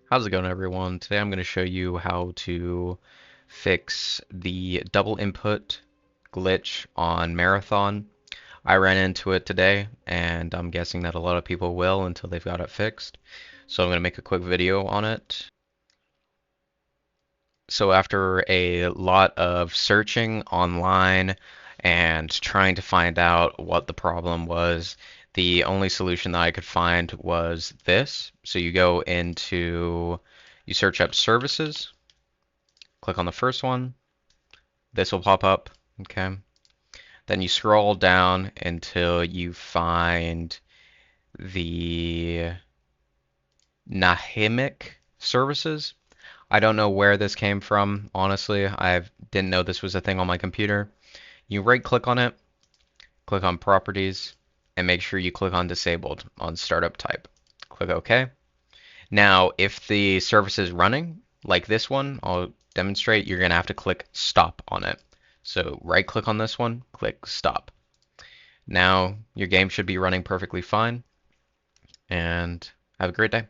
How's it going, everyone? Today I'm going to show you how to fix the double input glitch on Marathon. I ran into it today, and I'm guessing that a lot of people will until they've got it fixed. So I'm going to make a quick video on it. So after a lot of searching online and trying to find out what the problem was, the only solution that I could find was this. So you search up services, click on the first one, this will pop up, okay? Then you scroll down until you find the Nahimic Services. I don't know where this came from, honestly. I didn't know this was a thing on my computer. You right click on it, click on properties, and make sure you click on disabled on startup type. Click OK. Now, if the service is running, like this one, I'll demonstrate, you're going to have to click stop on it. So right click on this one, click stop. Now your game should be running perfectly fine, and have a great day.